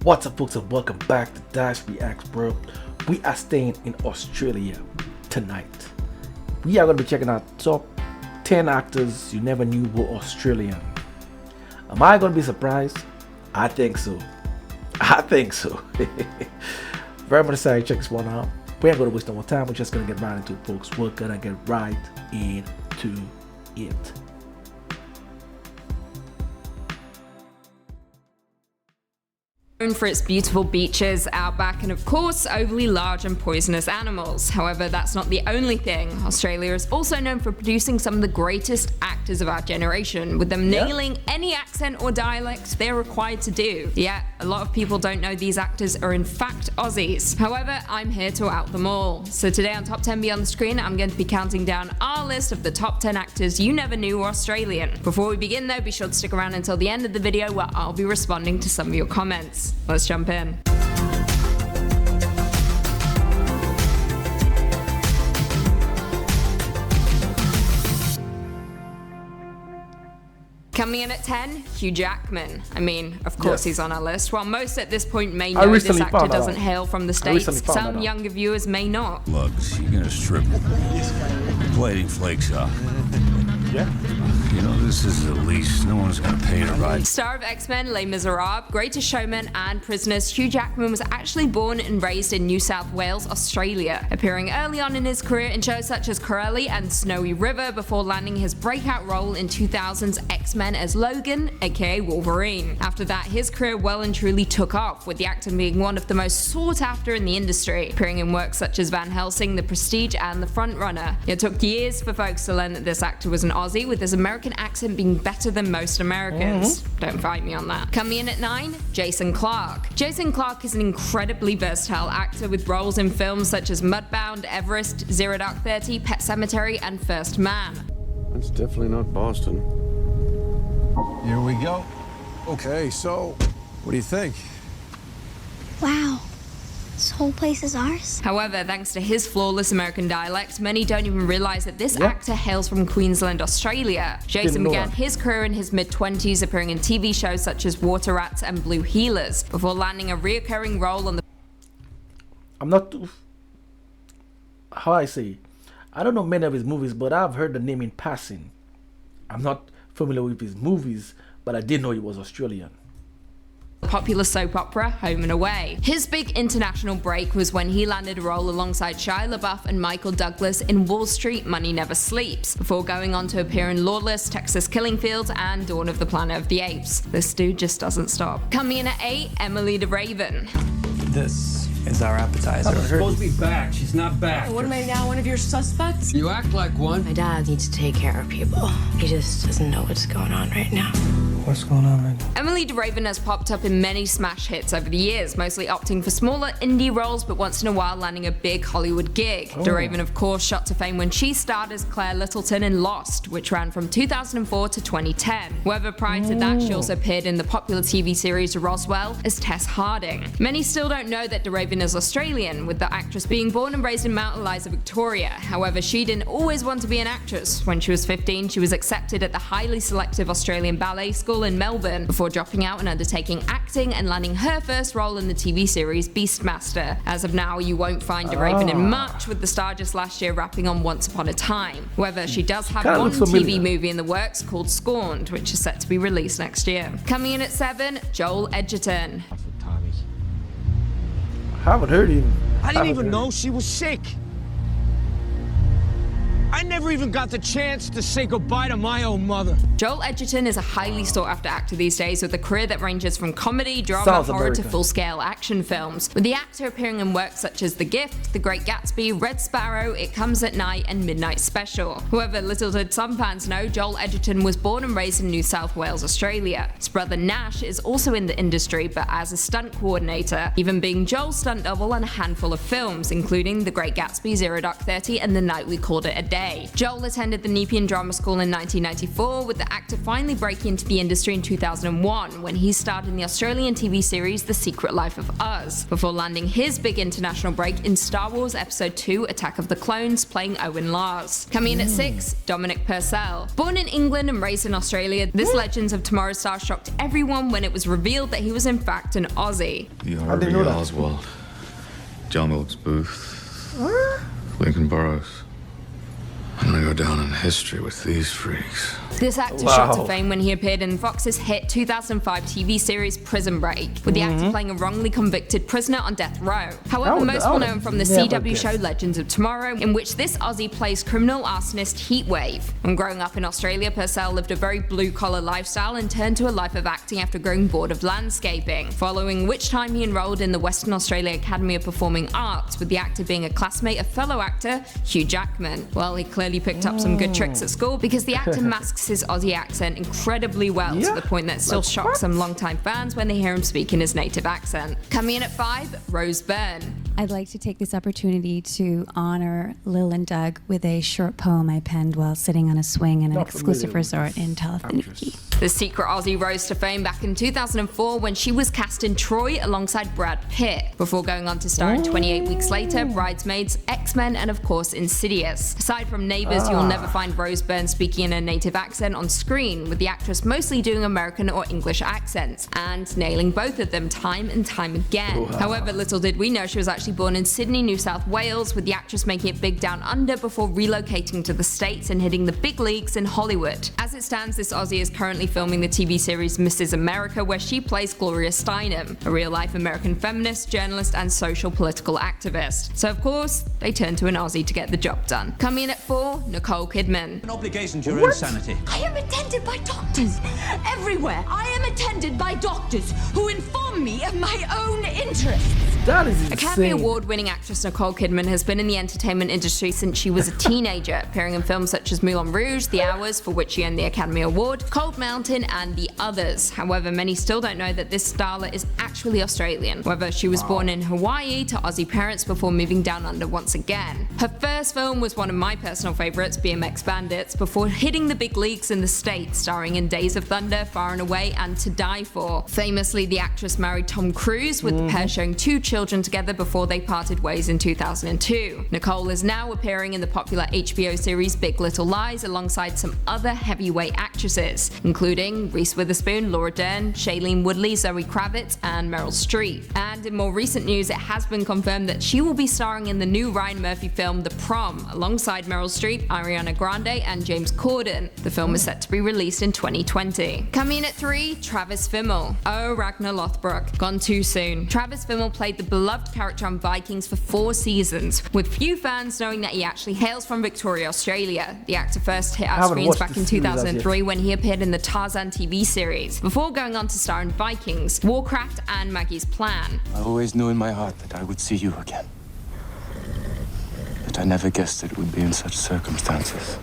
What's up, folks, and welcome back to Dyce Reacts, bro. We are staying in Australia tonight. We are going to be checking out top 10 actors you never knew were Australian. Am I going to be surprised? I think so. Very much excited to check this one out. We ain't going to waste no more time. We're just going to get right into it, folks. We're going to get right into it. Known for its beautiful beaches, outback, and of course, overly large and poisonous animals. However, that's not the only thing. Australia is also known for producing some of the greatest actors of our generation, with them nailing any accent or dialect they're required to do. Yet, a lot of people don't know these actors are in fact Aussies. However, I'm here to out them all. So today on Top 10 Beyond the Screen, I'm going to be counting down our list of the top 10 actors you never knew were Australian. Before we begin though, be sure to stick around until the end of the video where I'll be responding to some of your comments. Let's jump in. Coming in at 10, Hugh Jackman. I mean, of course he's on our list. While most at this point may know this actor doesn't hail from the States, some younger viewers may not. Lugs, you're gonna strip plating flakes off. Yeah. You know, this is the least. No one's gonna pay to ride. Star of X-Men, Les Miserables, Greatest Showman, and Prisoners, Hugh Jackman was actually born and raised in New South Wales, Australia, appearing early on in his career in shows such as Corelli and Snowy River before landing his breakout role in 2000's X-Men as Logan, aka Wolverine. After that, his career well and truly took off, with the actor being one of the most sought after in the industry, appearing in works such as Van Helsing, The Prestige, and The Frontrunner. It took years for folks to learn that this actor was an Aussie, with his American accent being better than most Americans. Don't fight me on that. Coming in at 9, Jason Clarke. Jason Clarke is an incredibly versatile actor with roles in films such as Mudbound, Everest, Zero Dark 30, Pet Sematary, and First Man. It's definitely not Boston. Here we go. Okay, so what do you think? Wow, this whole place is ours? However, thanks to his flawless American dialect, many don't even realize that this actor hails from Queensland, Australia. Jason began his career in his mid-20s, appearing in TV shows such as Water Rats and Blue Heelers, before landing a reoccurring role on the... I'm not too... How I say? I don't know many of his movies, but I've heard the name in passing. I'm not familiar with his movies, but I did know he was Australian. popular soap opera Home and Away. His big international break was when he landed a role alongside Shia LaBeouf and Michael Douglas in Wall Street Money Never Sleeps, before going on to appear in Lawless, Texas Killing Fields, and Dawn of the Planet of the Apes. This dude just doesn't stop. Coming in at 8, Emily de Raven. This is our appetizer. She's supposed to be back. She's not back. What, am I now one of your suspects? You act like one. My dad needs to take care of people. He just doesn't know what's going on right now. What's going on right now? Emily de Raven has popped up in many smash hits over the years, mostly opting for smaller indie roles, but once in a while landing a big Hollywood gig. De Raven, of course, shot to fame when she starred as Claire Littleton in Lost, which ran from 2004 to 2010. However, prior to that, she also appeared in the popular TV series Roswell as Tess Harding. Many still don't know that de Raven is Australian, with the actress being born and raised in Mount Eliza, Victoria. However, she didn't always want to be an actress. When she was 15, she was accepted at the highly selective Australian Ballet School in Melbourne, before dropping out and undertaking acting and landing her first role in the TV series Beastmaster. As of now, you won't find de Raven in much, with the star just last year rapping on Once Upon a Time. However, she does have one TV movie in the works called Scorned, which is set to be released next year. Coming in at 7, Joel Edgerton. I haven't heard him. I didn't even know she was sick. I never even got the chance to say goodbye to my own mother. Joel Edgerton is a highly sought-after actor these days, with a career that ranges from comedy, drama, horror to full-scale action films, with the actor appearing in works such as The Gift, The Great Gatsby, Red Sparrow, It Comes at Night, and Midnight Special. However, little did some fans know, Joel Edgerton was born and raised in New South Wales, Australia. His brother Nash is also in the industry, but as a stunt coordinator, even being Joel's stunt double on a handful of films, including The Great Gatsby, Zero Dark 30, and The Night We Called It a Day. UK. Joel attended the Nepean Drama School in 1994, with the actor finally breaking into the industry in 2001 when he starred in the Australian TV series The Secret Life of Us, before landing his big international break in Star Wars Episode 2 Attack of the Clones, playing Owen Lars. Coming in at 6, Dominic Purcell. Born in England and raised in Australia, this Legends of Tomorrow star shocked everyone when it was revealed that he was in fact an Aussie. The didn't Harvey know that. Oswald, John Wilkes Booth, Lincoln Burrows. I'm gonna go down in history with these freaks. This actor Wow. shot to fame when he appeared in Fox's hit 2005 TV series Prison Break, with the actor playing a wrongly convicted prisoner on death row. However, most well known from the CW show Legends of Tomorrow, in which this Aussie plays criminal arsonist Heatwave. When growing up in Australia, Purcell lived a very blue-collar lifestyle and turned to a life of acting after growing bored of landscaping, following which time he enrolled in the Western Australia Academy of Performing Arts, with the actor being a classmate of fellow actor Hugh Jackman. Well, he clearly picked up some good tricks at school, because the actor masks his Aussie accent incredibly well, to the point that it still shocks some longtime fans when they hear him speak in his native accent. Coming in at 5, Rose Byrne. I'd like to take this opportunity to honor Lil and Doug with a short poem I penned while sitting on a swing in an exclusive resort in Tallahassee. The secret Aussie rose to fame back in 2004 when she was cast in Troy alongside Brad Pitt, before going on to star in 28 Weeks Later, Bridesmaids, X-Men, and of course Insidious. Aside from Neighbours, you'll never find Rose Byrne speaking in a native accent on screen, with the actress mostly doing American or English accents, and nailing both of them time and time again. However, little did we know she was actually born in Sydney, New South Wales, with the actress making it big down under before relocating to the States and hitting the big leagues in Hollywood. As it stands, this Aussie is currently filming the TV series Mrs. America, where she plays Gloria Steinem, a real-life American feminist, journalist, and social political activist. So of course, they turn to an Aussie to get the job done. Coming in at 4, Nicole Kidman. An obligation to your insanity. I am attended by doctors everywhere. I am attended by doctors who inform me of my own interests. That is insane. Academy Award-winning actress Nicole Kidman has been in the entertainment industry since she was a teenager, appearing in films such as Moulin Rouge, The Hours, for which she earned the Academy Award, Cold Mountain, and The Others. However, many still don't know that this starlet is actually Australian. However, she was born in Hawaii to Aussie parents before moving down under once again. Her first film was one of my personal favourites, BMX Bandits, before hitting the big leagues in the States, starring in Days of Thunder, Far and Away, and To Die For. Famously, the actress married Tom Cruise, with the pair sharing 2 children together before they parted ways in 2002. Nicole is now appearing in the popular HBO series Big Little Lies alongside some other heavyweight actresses, including Reese Witherspoon, Laura Dern, Shailene Woodley, Zoe Kravitz, and Meryl Streep. And in more recent news, it has been confirmed that she will be starring in the new Ryan Murphy film The Prom, alongside Meryl Streep, Ariana Grande, and James Corden. The film is set to be released in 2020. Coming in at 3, Travis Fimmel. Oh, Ragnar Lothbrok, gone too soon. Travis Fimmel played the beloved character on Vikings for 4 seasons, with few fans knowing that he actually hails from Victoria, Australia. The actor first hit our screens back in 2003 when he appeared in the Tarzan TV series, before going on to star in Vikings, Warcraft, and Maggie's Plan. I always knew in my heart that I would see you again. But I never guessed that it would be in such circumstances.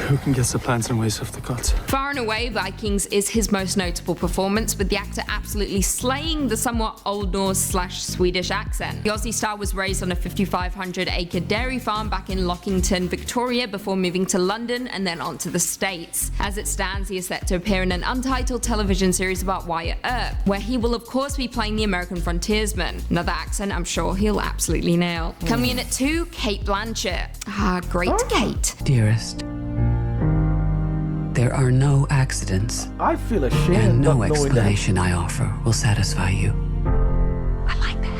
Who can guess the plans and ways of the gods? Far and Away, Vikings is his most notable performance, with the actor absolutely slaying the somewhat Old Norse/Swedish accent. The Aussie star was raised on a 5,500-acre dairy farm back in Lockington, Victoria, before moving to London and then on to the States. As it stands, he is set to appear in an untitled television series about Wyatt Earp, where he will of course be playing the American frontiersman. Another accent I'm sure he'll absolutely nail. Coming in at 2, Cate Blanchett. Ah, great Kate. Dearest, there are no accidents, I feel ashamed and no not knowing that. explanation I offer will satisfy you. I like that.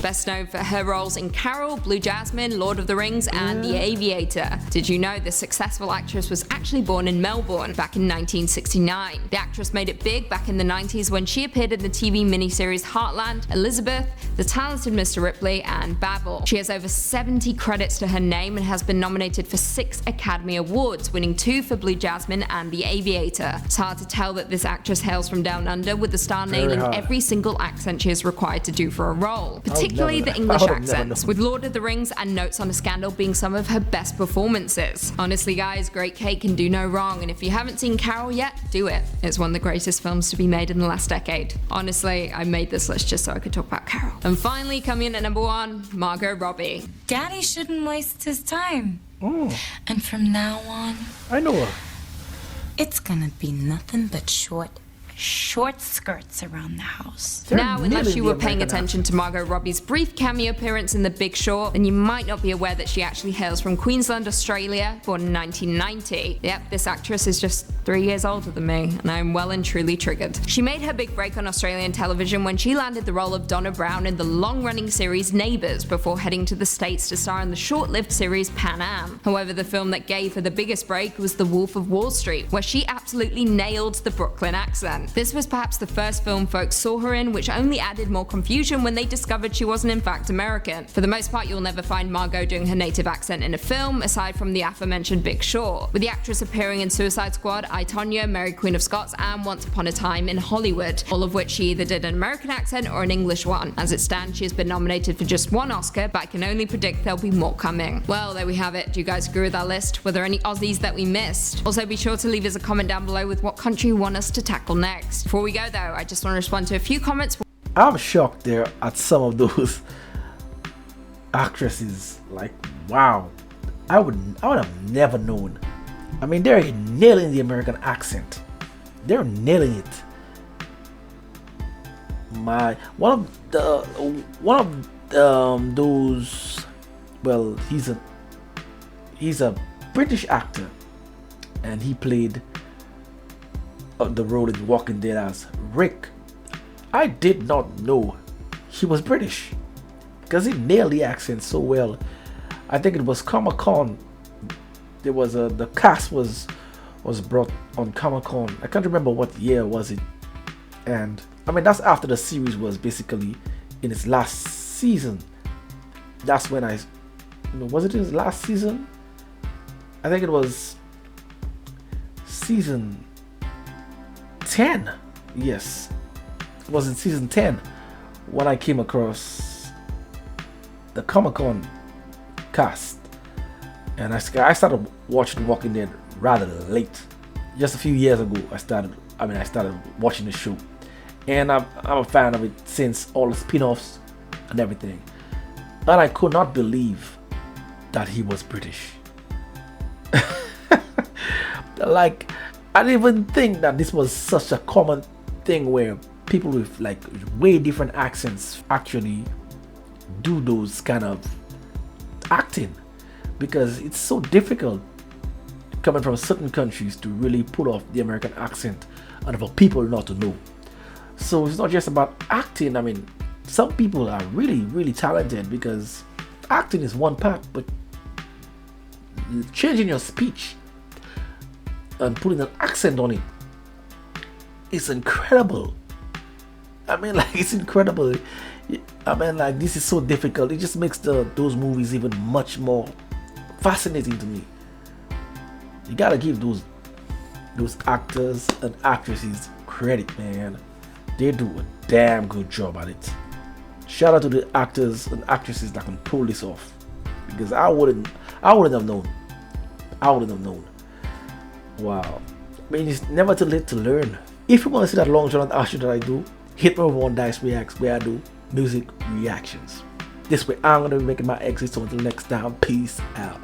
Best known for her roles in Carol, Blue Jasmine, Lord of the Rings, and The Aviator. Did you know the successful actress was actually born in Melbourne back in 1969? The actress made it big back in the 90s when she appeared in the TV miniseries Heartland, Elizabeth, The Talented Mr. Ripley, and Babel. She has over 70 credits to her name and has been nominated for 6 Academy Awards, winning 2 for Blue Jasmine and The Aviator. It's hard to tell that this actress hails from down under, with the star nailing every single accent she is required to do for a role, particularly particularly the I English would have never accents, known. with Lord of the Rings and Notes on a Scandal being some of her best performances. Honestly guys, Great Kate can do no wrong, and if you haven't seen Carol yet, do it. It's one of the greatest films to be made in the last decade. Honestly, I made this list just so I could talk about Carol. And finally, coming in at number 1, Margot Robbie. Daddy shouldn't waste his time. And from now on, I know her. it's gonna be nothing but short skirts around the house. Now, unless you were paying attention to Margot Robbie's brief cameo appearance in The Big Short, then you might not be aware that she actually hails from Queensland, Australia, born in 1990. Yep, this actress is just 3 years older than me, and I'm well and truly triggered. She made her big break on Australian television when she landed the role of Donna Brown in the long-running series Neighbours, before heading to the States to star in the short-lived series Pan Am. However, the film that gave her the biggest break was The Wolf of Wall Street, where she absolutely nailed the Brooklyn accent. This was perhaps the first film folks saw her in, which only added more confusion when they discovered she wasn't in fact American. For the most part, you'll never find Margot doing her native accent in a film, aside from the aforementioned Big Short, with the actress appearing in Suicide Squad, I, Tonya, Mary Queen of Scots, and Once Upon a Time in Hollywood, all of which she either did an American accent or an English one. As it stands, she has been nominated for just 1 Oscar, but I can only predict there'll be more coming. Well, there we have it. Do you guys agree with our list? Were there any Aussies that we missed? Also, be sure to leave us a comment down below with what country you want us to tackle next. Before we go though, I just want to respond to a few comments. I'm shocked there at some of those actresses. Like, wow, I would have never known. I mean, they're nailing the American accent. They're nailing it. One of those. Well, he's a British actor, and he played the role in Walking Dead as Rick. I did not know he was British because he nailed the accent so well. I think it was Comic-Con. There was the cast was brought on Comic-Con. I can't remember what year was it, and I mean that's after the series was basically in its last season. That's when was it in its last season? I think it was season 10. Yes, it was in season 10 when I came across the Comic-Con cast, and I started watching Walking Dead rather late. Just a few years ago, I started watching the show, and I'm a fan of it since all the spin-offs and everything. And I could not believe that he was British. Like, I didn't even think that this was such a common thing where people with like way different accents actually do those kind of acting, because it's so difficult coming from certain countries to really pull off the American accent and for people not to know. So it's not just about acting. I mean, some people are really talented, because acting is one part, but changing your speech and putting an accent on it is incredible. I mean, like, it's incredible. I mean, like, this is so difficult. It just makes those movies even much more fascinating to me. You gotta give those actors and actresses credit, man. They do a damn good job at it. Shout out to the actors and actresses that can pull this off, because I wouldn't have known. Wow. I mean, it's never too late to learn. If you want to see that long drawn out that I do, hit me over on Dyce Reacts, where I do music reactions. This way, I'm gonna be making my exit. So until next time, peace out.